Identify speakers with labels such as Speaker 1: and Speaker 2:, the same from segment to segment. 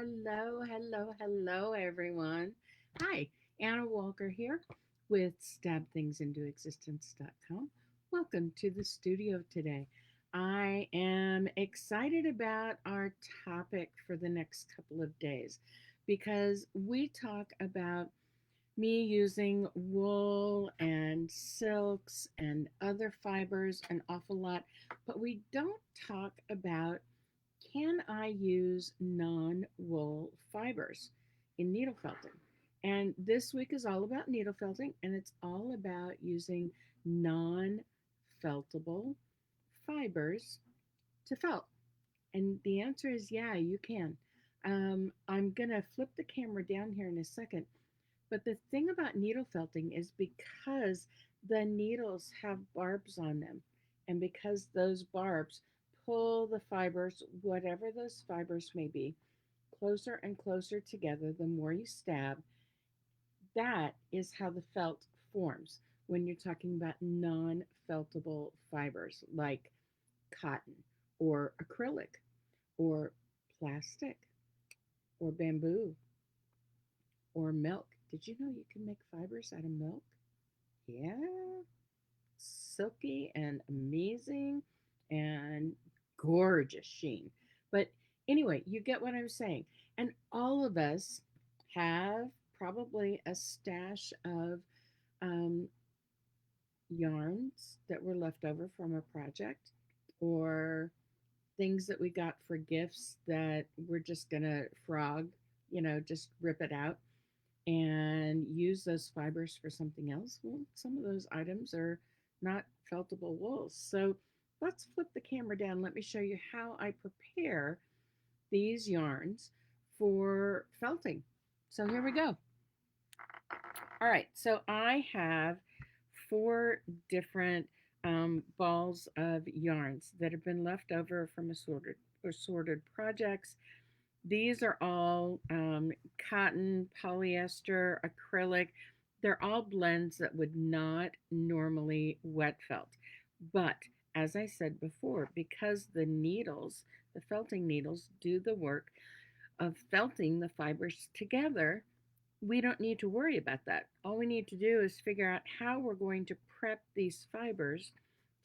Speaker 1: Hello, hello, hello, everyone. Hi, Anna Walker here with StabThingsIntoExistence.com. Welcome to the studio today. I am excited about our topic for the next couple of days because we talk about me using wool and silks and other fibers an awful lot, but we don't talk about can I use non wool fibers in needle felting? And this week is all about needle felting, and it's all about using non feltable fibers to felt. And the answer is yeah, you can. I'm going to flip the camera down here in a second. But the thing about needle felting is because the needles have barbs on them, and because those barbs pull the fibers, whatever those fibers may be, closer and closer together the more you stab, that is how the felt forms when you're talking about non feltable fibers like cotton or acrylic or plastic or bamboo or milk. Did you know you can make fibers out of milk? Yeah, silky and amazing and gorgeous sheen. But anyway, you get what I'm saying. And all of us have probably a stash of um, yarns that were left over from a project or things that we got for gifts that we're just going to frog, just rip it out and use those fibers for something else. Well, some of those items are not feltable wools. So let's flip the camera down. Let me show you how I prepare these yarns for felting. So here we go. All right, so I have four different balls of yarns that have been left over from assorted projects. These are all cotton, polyester, acrylic. They're all blends that would not normally wet felt. But as I said before, because the felting needles, do the work of felting the fibers together, we don't need to worry about that. All we need to do is figure out how we're going to prep these fibers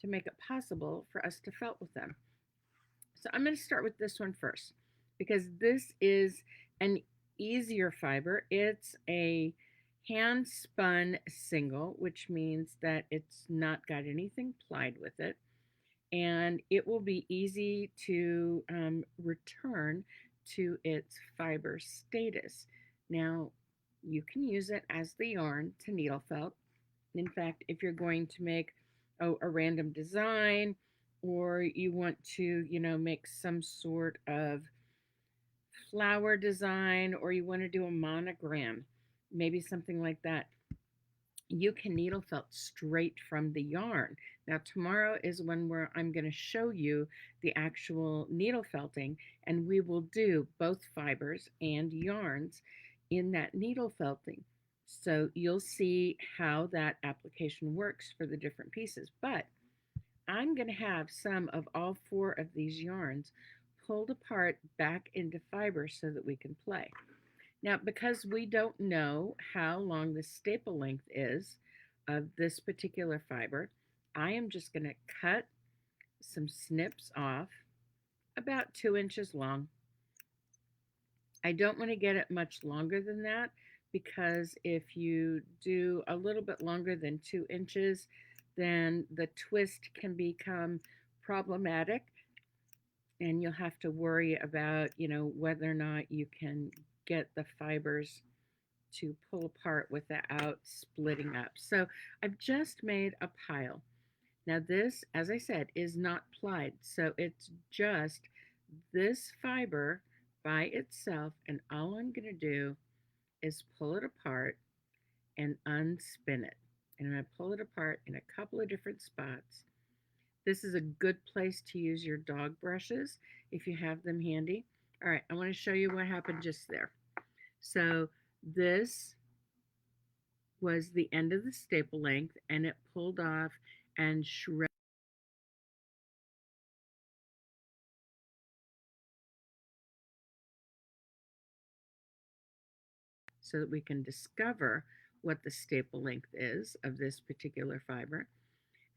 Speaker 1: to make it possible for us to felt with them. So I'm going to start with this one first because this is an easier fiber. It's a hand spun single, which means that it's not got anything plied with it. And it will be easy to return to its fiber status. Now, you can use it as the yarn to needle felt. In fact, if you're going to make a random design or you want to, make some sort of flower design or you want to do a monogram, maybe something like that, you can needle felt straight from the yarn. Now, tomorrow is when I'm going to show you the actual needle felting, and we will do both fibers and yarns in that needle felting. So you'll see how that application works for the different pieces. But I'm going to have some of all four of these yarns pulled apart back into fibers so that we can play. Now, because we don't know how long the staple length is of this particular fiber, I am just going to cut some snips off about 2 inches long. I don't want to get it much longer than that because if you do a little bit longer than 2 inches, then the twist can become problematic and you'll have to worry about, whether or not you can get the fibers to pull apart without splitting up. So I've just made a pile. Now this, as I said, is not plied. So it's just this fiber by itself. And all I'm going to do is pull it apart and unspin it. And I pull it apart in a couple of different spots. This is a good place to use your dog brushes if you have them handy. All right, I want to show you what happened just there. So this was the end of the staple length and it pulled off and shredded so that we can discover what the staple length is of this particular fiber.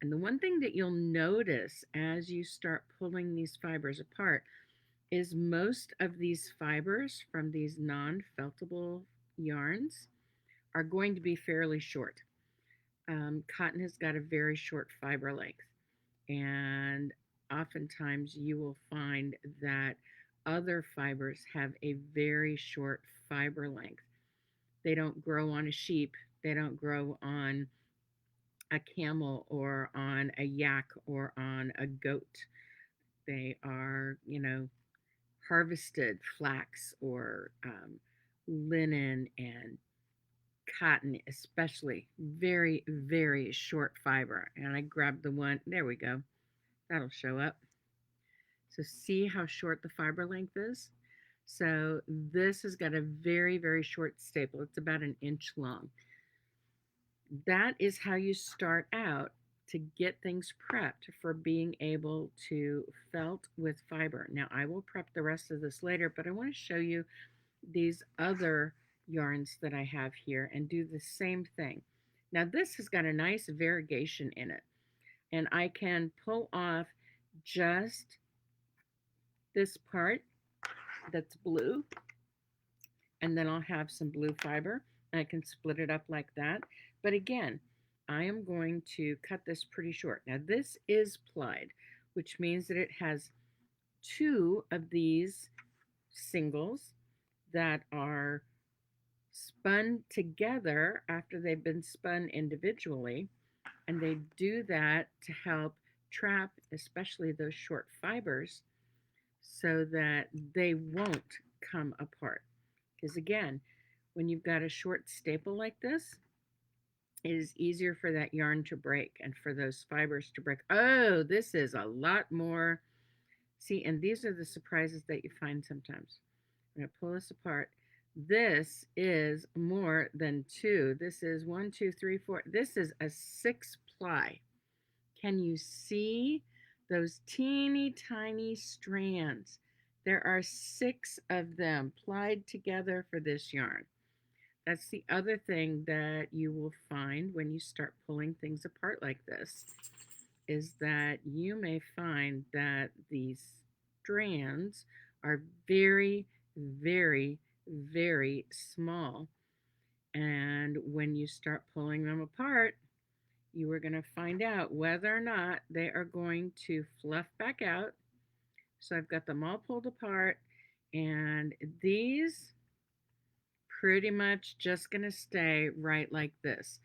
Speaker 1: And the one thing that you'll notice as you start pulling these fibers apart is most of these fibers from these non-feltable yarns are going to be fairly short. Cotton has got a very short fiber length, and oftentimes you will find that other fibers have a very short fiber length. They don't grow on a sheep, they don't grow on a camel or on a yak or on a goat. They are, harvested flax or linen and cotton, especially very, very short fiber. And I grabbed the one, there we go, that'll show up. So see how short the fiber length is? So this has got a very, very short staple. It's about an inch long. That is how you start out to get things prepped for being able to felt with fiber. Now I will prep the rest of this later, but I want to show you these other yarns that I have here and do the same thing. Now this has got a nice variegation in it, and I can pull off just this part that's blue, and then I'll have some blue fiber. I can split it up like that. But again, I am going to cut this pretty short. Now this is plied, which means that it has two of these singles that are spun together after they've been spun individually, and they do that to help trap especially those short fibers so that they won't come apart. Because again, when you've got a short staple like this, it is easier for that yarn to break and for those fibers to break. Oh, this is a lot more. See, and these are the surprises that you find sometimes. I'm going to pull this apart. This is more than two. This is 1, 2, 3, 4. This is a 6 ply. Can you see those teeny tiny strands? There are 6 of them plied together for this yarn. That's the other thing that you will find when you start pulling things apart like this, is that you may find that these strands are very, very, very small. And when you start pulling them apart, you are going to find out whether or not they are going to fluff back out. So I've got them all pulled apart, and these pretty much just going to stay right like this.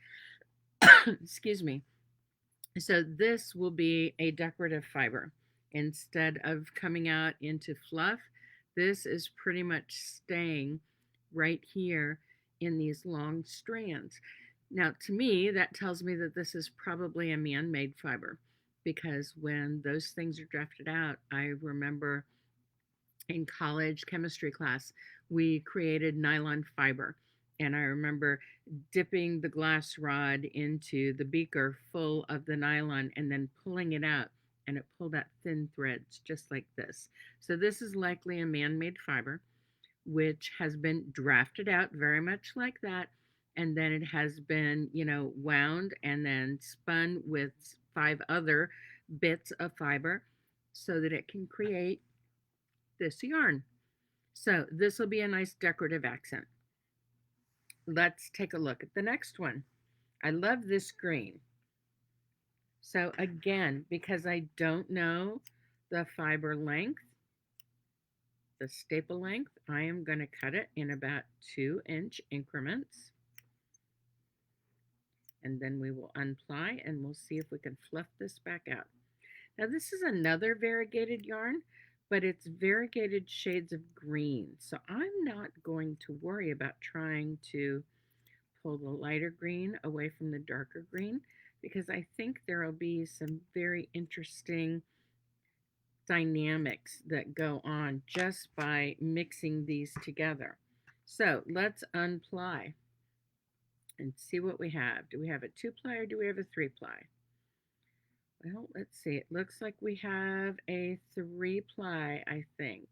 Speaker 1: Excuse me. So this will be a decorative fiber. Instead of coming out into fluff, this is pretty much staying right here in these long strands. Now, to me, that tells me that this is probably a man-made fiber, because when those things are drafted out, I remember in college chemistry class, we created nylon fiber. And I remember dipping the glass rod into the beaker full of the nylon and then pulling it out. And it pulled out thin threads just like this. So this is likely a man-made fiber, which has been drafted out very much like that. And then it has been, wound and then spun with 5 other bits of fiber so that it can create this yarn. So this will be a nice decorative accent. Let's take a look at the next one. I love this green. So again, because I don't know the fiber length, the staple length, I am going to cut it in about 2-inch increments. And then we will unply and we'll see if we can fluff this back out. Now this is another variegated yarn, but it's variegated shades of green. So I'm not going to worry about trying to pull the lighter green away from the darker green, because I think there will be some very interesting dynamics that go on just by mixing these together. So let's unply and see what we have. Do we have a 2-ply or do we have a 3-ply? Well, let's see. It looks like we have a 3-ply, I think.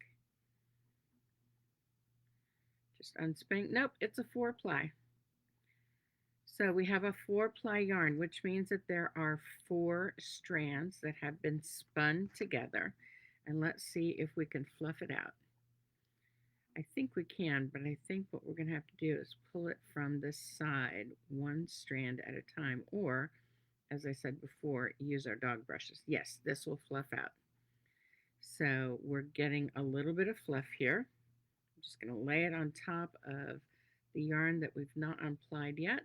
Speaker 1: Just unspin. Nope, it's a 4-ply. So we have a 4-ply yarn, which means that there are 4 strands that have been spun together. And let's see if we can fluff it out. I think we can, but I think what we're going to have to do is pull it from the side, one strand at a time, or, as I said before, use our dog brushes. Yes, this will fluff out. So we're getting a little bit of fluff here. I'm just going to lay it on top of the yarn that we've not unplied yet.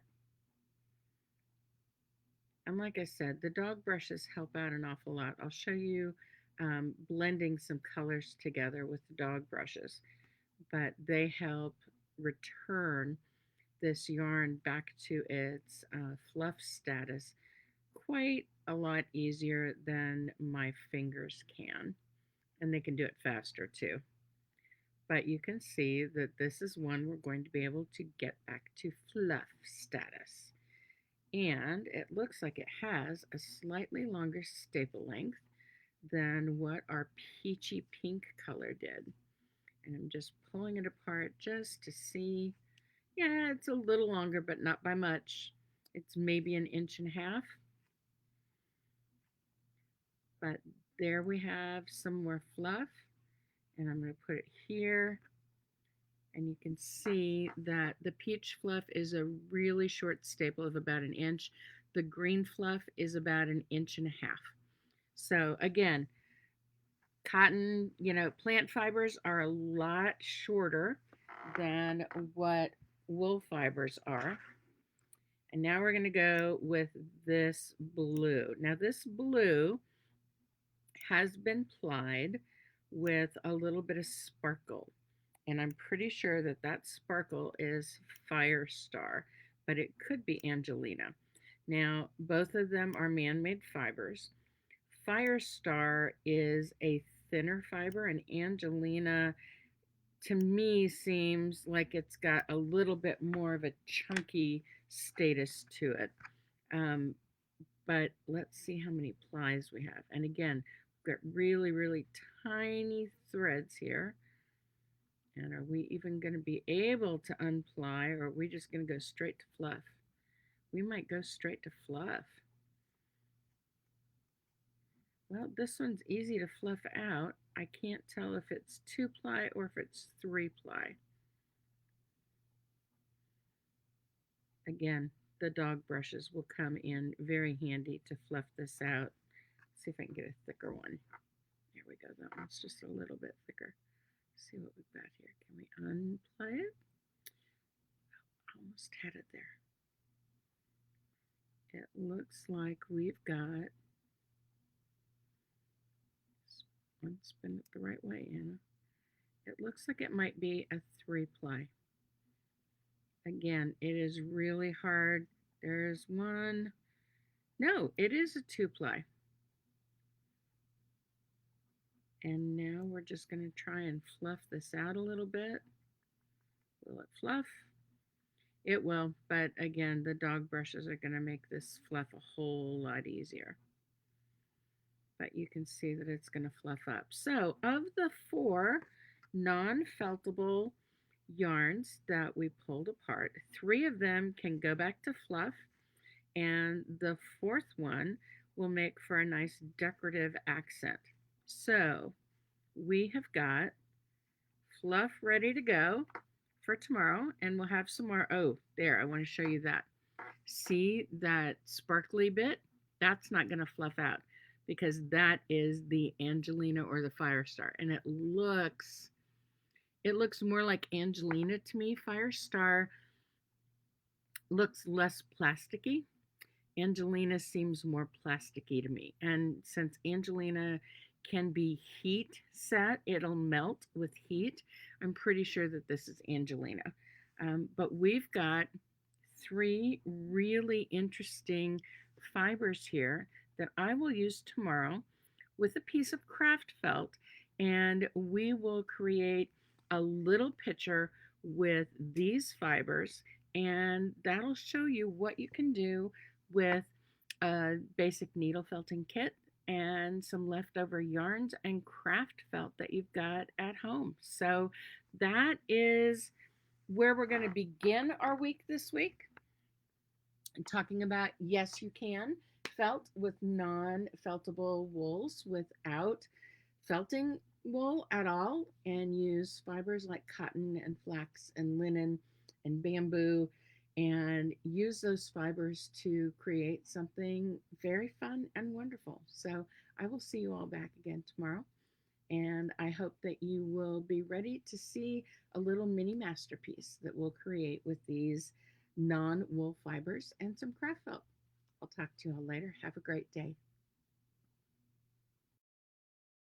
Speaker 1: And like I said, the dog brushes help out an awful lot. I'll show you blending some colors together with the dog brushes, but they help return this yarn back to its fluff status quite a lot easier than my fingers can. And they can do it faster too. But you can see that this is one we're going to be able to get back to fluff status. And it looks like it has a slightly longer staple length than what our peachy pink color did. And I'm just pulling it apart just to see. Yeah, it's a little longer, but not by much. It's maybe 1.5 inches. But there we have some more fluff. And I'm going to put it here. And you can see that the peach fluff is a really short staple of about 1 inch. The green fluff is about 1.5 inches. So again, cotton, plant fibers are a lot shorter than what wool fibers are. And now we're going to go with this blue. Now this blue has been plied with a little bit of sparkle. And I'm pretty sure that that sparkle is Fire Star, but it could be Angelina. Now, both of them are man-made fibers. Fire Star is a thinner fiber, and Angelina, to me, seems like it's got a little bit more of a chunky status to it. But let's see how many plies we have. And again, we've got really, really tiny threads here. And are we even going to be able to unply, or are we just going to go straight to fluff? We might go straight to fluff. Well, this one's easy to fluff out. I can't tell if it's 2-ply or if it's 3-ply. Again, the dog brushes will come in very handy to fluff this out. Let's see if I can get a thicker one. There we go. That one's just a little bit thicker. Let's see what we've got here. Can we unply it? Oh, almost had it there. It looks like we've got, spin it the right way, Anna. It looks like it might be a 3-ply. Again, it is really hard. There's one. No, it is a 2-ply. And now we're just going to try and fluff this out a little bit. Will it fluff? It will, but again, the dog brushes are going to make this fluff a whole lot easier. But you can see that it's going to fluff up. So of the 4 non-feltable yarns that we pulled apart, 3 of them can go back to fluff, and the 4th one will make for a nice decorative accent. So we have got fluff ready to go for tomorrow, and we'll have some more. Oh, there, I want to show you that. See that sparkly bit? That's not going to fluff out because that is the Angelina or the Fire Star, and it looks more like Angelina to me. Fire Star looks less plasticky. Angelina seems more plasticky to me. And since Angelina can be heat set, it'll melt with heat. I'm pretty sure that this is Angelina. But we've got 3 really interesting fibers here that I will use tomorrow with a piece of craft felt, and we will create a little picture with these fibers, and that'll show you what you can do with a basic needle felting kit and some leftover yarns and craft felt that you've got at home. So that is where we're going to begin our week this week, talking about yes, you can felt with non feltable wools without felting wool at all, and use fibers like cotton and flax and linen and bamboo, and use those fibers to create something very fun and wonderful. So I will see you all back again tomorrow. And I hope that you will be ready to see a little mini masterpiece that we'll create with these non wool fibers and some craft felt. I'll talk to you all later. Have a great day.